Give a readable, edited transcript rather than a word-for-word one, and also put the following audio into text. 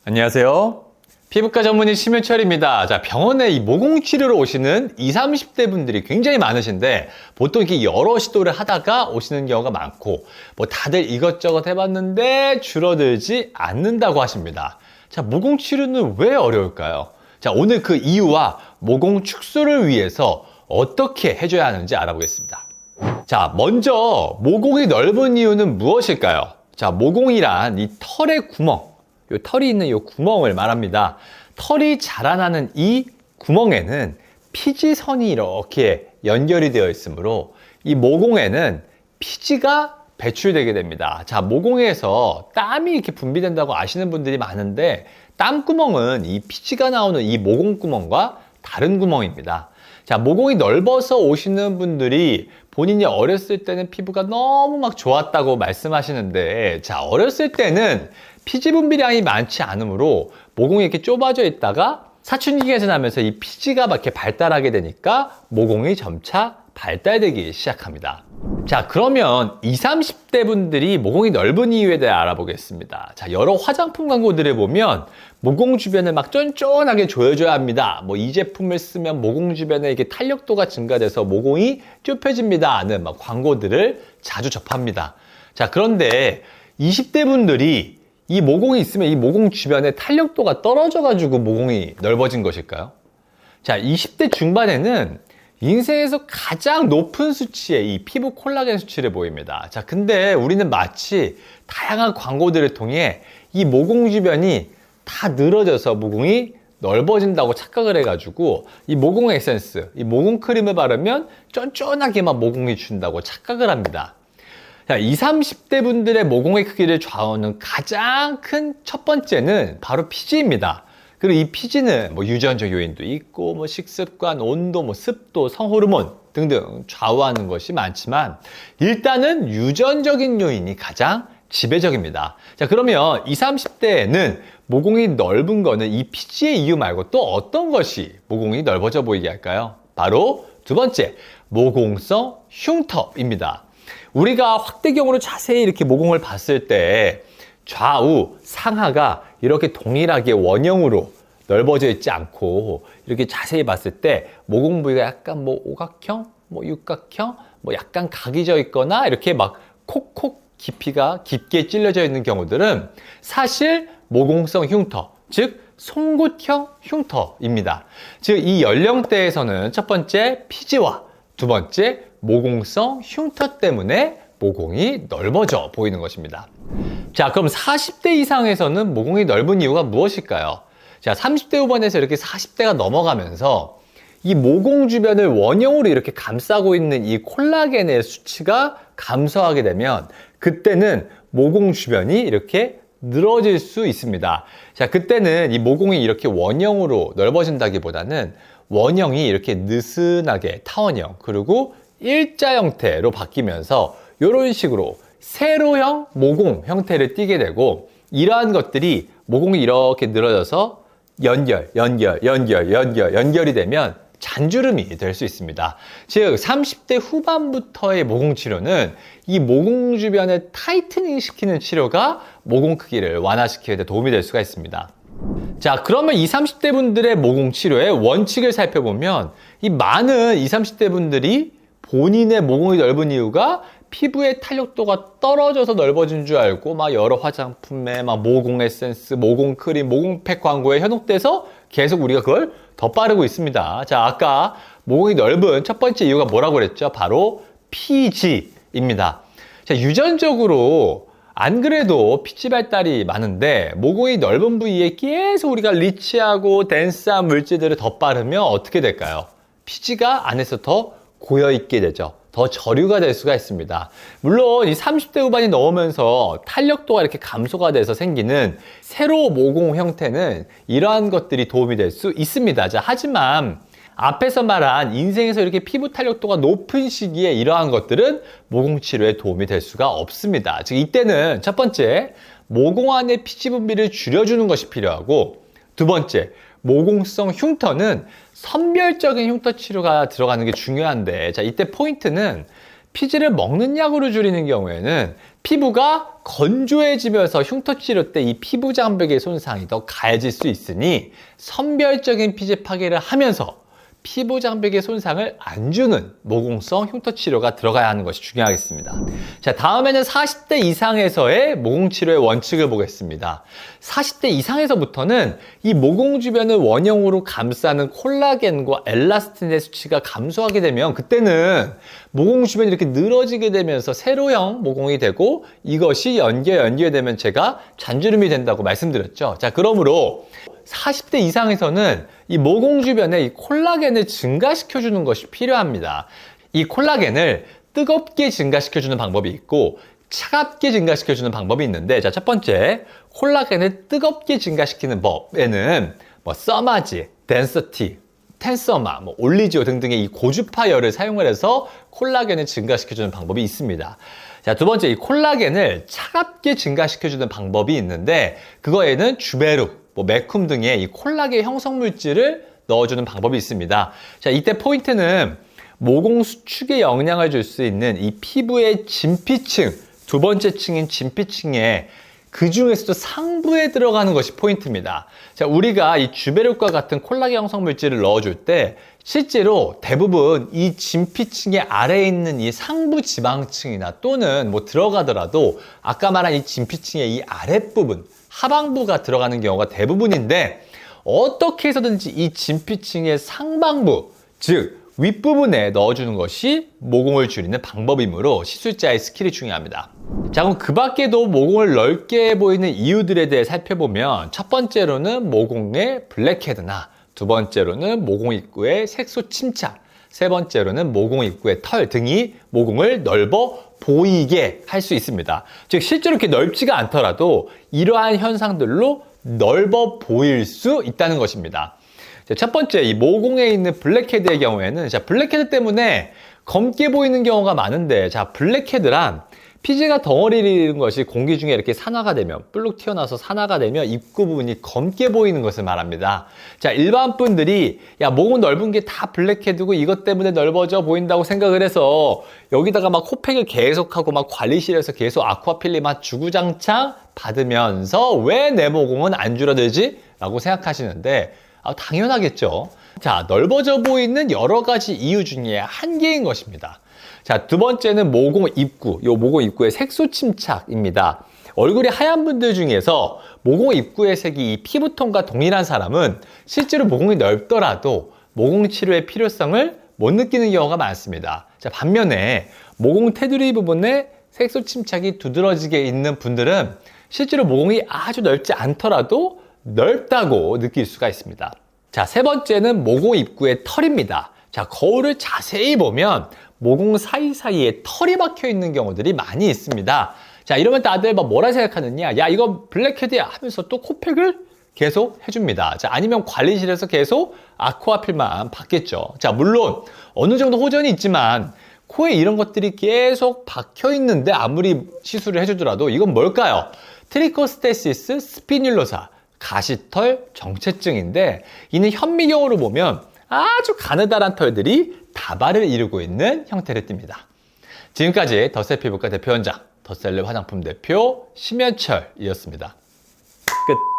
안녕하세요. 피부과 전문의 심효철입니다. 자, 병원에 이 모공 치료로 오시는 20, 30대 분들이 굉장히 많으신데 보통 이렇게 여러 시도를 하다가 오시는 경우가 많고 다들 이것저것 해봤는데 줄어들지 않는다고 하십니다. 자, 모공 치료는 왜 어려울까요? 자, 오늘 그 이유와 모공 축소를 위해서 어떻게 해줘야 하는지 알아보겠습니다. 자, 먼저 모공이 넓은 이유는 무엇일까요? 자, 모공이란 이 털의 구멍, 요 털이 있는 이 구멍을 말합니다. 털이 자라나는 이 구멍에는 피지선이 이렇게 연결이 되어 있으므로 이 모공에는 피지가 배출되게 됩니다. 자, 모공에서 땀이 이렇게 분비된다고 아시는 분들이 많은데 땀구멍은 이 피지가 나오는 이 모공구멍과 다른 구멍입니다. 자, 모공이 넓어서 오시는 분들이 본인이 어렸을 때는 피부가 너무 막 좋았다고 말씀하시는데, 자, 어렸을 때는 피지 분비량이 많지 않으므로 모공이 이렇게 좁아져 있다가 사춘기 개선하면서 이 피지가 막 이렇게 발달하게 되니까 모공이 점차 발달되기 시작합니다. 자, 그러면 20, 30대 분들이 모공이 넓은 이유에 대해 알아보겠습니다. 자, 여러 화장품 광고들을 보면 모공 주변을 막 쫀쫀하게 조여줘야 합니다. 이 제품을 쓰면 모공 주변에 이게 탄력도가 증가돼서 모공이 좁혀집니다 하는 막 광고들을 자주 접합니다. 자, 그런데 20대 분들이 이 모공이 있으면 이 모공 주변에 탄력도가 떨어져가지고 모공이 넓어진 것일까요? 자, 20대 중반에는 인생에서 가장 높은 수치의 이 피부 콜라겐 수치를 보입니다. 자, 근데 우리는 마치 다양한 광고들을 통해 이 모공 주변이 다 늘어져서 모공이 넓어진다고 착각을 해가지고 이 모공 에센스, 이 모공 크림을 바르면 쫀쫀하게 막 모공이 준다고 착각을 합니다. 자, 20, 30대 분들의 모공의 크기를 좌우하는 가장 큰 첫 번째는 바로 피지입니다. 그리고 이 피지는 유전적 요인도 있고 식습관, 온도, 습도, 성호르몬 등등 좌우하는 것이 많지만 일단은 유전적인 요인이 가장 지배적입니다. 자, 그러면 20, 30대에는 모공이 넓은 거는 이 피지의 이유 말고 또 어떤 것이 모공이 넓어져 보이게 할까요? 바로 두 번째, 모공성 흉터입니다. 우리가 확대경으로 자세히 이렇게 모공을 봤을 때 좌우, 상하가 이렇게 동일하게 원형으로 넓어져 있지 않고 이렇게 자세히 봤을 때 모공 부위가 약간 오각형, 육각형, 약간 각이 져 있거나 이렇게 막 콕콕 깊이가 깊게 찔려져 있는 경우들은 사실 모공성 흉터, 즉 송곳형 흉터입니다. 즉 이 연령대에서는 첫 번째 피지와 두 번째 모공성 흉터 때문에 모공이 넓어져 보이는 것입니다. 자, 그럼 40대 이상에서는 모공이 넓은 이유가 무엇일까요? 자, 30대 후반에서 이렇게 40대가 넘어가면서 이 모공 주변을 원형으로 이렇게 감싸고 있는 이 콜라겐의 수치가 감소하게 되면 그때는 모공 주변이 이렇게 늘어질 수 있습니다. 자, 그때는 이 모공이 이렇게 원형으로 넓어진다기보다는 원형이 이렇게 느슨하게 타원형 그리고 일자 형태로 바뀌면서 이런 식으로 세로형 모공 형태를 띠게 되고 이러한 것들이 모공이 이렇게 늘어져서 연결이 되면 잔주름이 될 수 있습니다. 즉 30대 후반부터의 모공 치료는 이 모공 주변을 타이트닝 시키는 치료가 모공 크기를 완화시키는 데 도움이 될 수가 있습니다. 자, 그러면 20, 30대 분들의 모공 치료의 원칙을 살펴보면 이 많은 20, 30대 분들이 본인의 모공이 넓은 이유가 피부의 탄력도가 떨어져서 넓어진 줄 알고 여러 화장품에 모공 에센스, 모공 크림, 모공팩 광고에 현혹돼서 계속 우리가 그걸 덧바르고 있습니다. 자, 아까 모공이 넓은 첫 번째 이유가 뭐라고 그랬죠? 바로 피지입니다. 자, 유전적으로 안 그래도 피지 발달이 많은데 모공이 넓은 부위에 계속 우리가 리치하고 덴스한 물질들을 덧바르면 어떻게 될까요? 피지가 안에서 더 고여있게 되죠. 더 저류가 될 수가 있습니다. 물론 이 30대 후반이 넘으면서 탄력도가 이렇게 감소가 돼서 생기는 세로 모공 형태는 이러한 것들이 도움이 될 수 있습니다. 자, 하지만 앞에서 말한 인생에서 이렇게 피부 탄력도가 높은 시기에 이러한 것들은 모공 치료에 도움이 될 수가 없습니다. 즉 이때는 첫 번째, 모공 안의 피지 분비를 줄여주는 것이 필요하고 두 번째, 모공성 흉터는 선별적인 흉터 치료가 들어가는 게 중요한데 자, 이때 포인트는 피지를 먹는 약으로 줄이는 경우에는 피부가 건조해지면서 흉터 치료 때 이 피부 장벽의 손상이 더 가해질 수 있으니 선별적인 피지 파괴를 하면서 피부 장벽의 손상을 안 주는 모공성 흉터 치료가 들어가야 하는 것이 중요하겠습니다. 자, 다음에는 40대 이상에서의 모공 치료의 원칙을 보겠습니다. 40대 이상에서부터는 이 모공 주변을 원형으로 감싸는 콜라겐과 엘라스틴의 수치가 감소하게 되면 그때는 모공 주변이 이렇게 늘어지게 되면서 세로형 모공이 되고 이것이 연결되면 제가 잔주름이 된다고 말씀드렸죠. 자, 그러므로 40대 이상에서는 이 모공 주변에 이 콜라겐을 증가시켜주는 것이 필요합니다. 이 콜라겐을 뜨겁게 증가시켜주는 방법이 있고 차갑게 증가시켜주는 방법이 있는데, 자, 첫 번째, 콜라겐을 뜨겁게 증가시키는 법에는 써마지, 덴서티, 텐서마, 올리지오 등등의 이 고주파열을 사용을 해서 콜라겐을 증가시켜주는 방법이 있습니다. 자, 두 번째, 이 콜라겐을 차갑게 증가시켜주는 방법이 있는데, 그거에는 주베룩, 메쿰 등의 이 콜라겐 형성 물질을 넣어주는 방법이 있습니다. 자, 이때 포인트는 모공 수축에 영향을 줄 수 있는 이 피부의 진피층, 두 번째 층인 진피층에 그 중에서도 상부에 들어가는 것이 포인트입니다. 자, 우리가 이 주베룩과 같은 콜라겐 형성 물질을 넣어줄 때 실제로 대부분 이 진피층의 아래에 있는 이 상부 지방층이나 또는 들어가더라도 아까 말한 이 진피층의 이 아랫부분, 하방부가 들어가는 경우가 대부분인데 어떻게 해서든지 이 진피층의 상방부, 즉 윗부분에 넣어주는 것이 모공을 줄이는 방법이므로 시술자의 스킬이 중요합니다. 자, 그럼 그 밖에도 모공을 넓게 보이는 이유들에 대해 살펴보면 첫 번째로는 모공의 블랙헤드나 두 번째로는 모공 입구의 색소 침착, 세 번째로는 모공 입구의 털 등이 모공을 넓어 보이게 할 수 있습니다. 즉 실제로 이렇게 넓지가 않더라도 이러한 현상들로 넓어 보일 수 있다는 것입니다. 첫 번째, 이 모공에 있는 블랙헤드의 경우에는 블랙헤드 때문에 검게 보이는 경우가 많은데, 블랙헤드란 피지가 덩어리를 이루는 것이 공기 중에 이렇게 산화가 되면, 불룩 튀어나와서 산화가 되면 입구 부분이 검게 보이는 것을 말합니다. 자, 일반 분들이 모공 넓은 게 다 블랙헤드고 이것 때문에 넓어져 보인다고 생각을 해서 여기다가 코팩을 계속하고 관리실에서 계속 아쿠아필리 주구장창 받으면서 왜 내 모공은 안 줄어들지? 라고 생각하시는데 당연하겠죠. 자, 넓어져 보이는 여러 가지 이유 중에 한 개인 것입니다. 자, 두 번째는 모공 입구, 요 모공 입구의 색소 침착입니다. 얼굴이 하얀 분들 중에서 모공 입구의 색이 이 피부톤과 동일한 사람은 실제로 모공이 넓더라도 모공 치료의 필요성을 못 느끼는 경우가 많습니다. 자, 반면에 모공 테두리 부분에 색소 침착이 두드러지게 있는 분들은 실제로 모공이 아주 넓지 않더라도 넓다고 느낄 수가 있습니다. 자, 세 번째는 모공 입구의 털입니다. 자, 거울을 자세히 보면 모공 사이사이에 털이 박혀 있는 경우들이 많이 있습니다. 자, 이러면 다들 뭐라 생각하느냐? 야, 이거 블랙헤드야 하면서 또 코팩을 계속 해줍니다. 자, 아니면 관리실에서 계속 아쿠아필만 받겠죠. 자, 물론 어느 정도 호전이 있지만 코에 이런 것들이 계속 박혀 있는데 아무리 시술을 해주더라도 이건 뭘까요? 트리코스테시스 스피듈로사, 가시털 정체증인데, 이는 현미경으로 보면 아주 가느다란 털들이 다발을 이루고 있는 형태를 띱니다. 지금까지 덧셀 피부과 대표원장, 덧셀랩 화장품 대표 심연철이었습니다. 끝.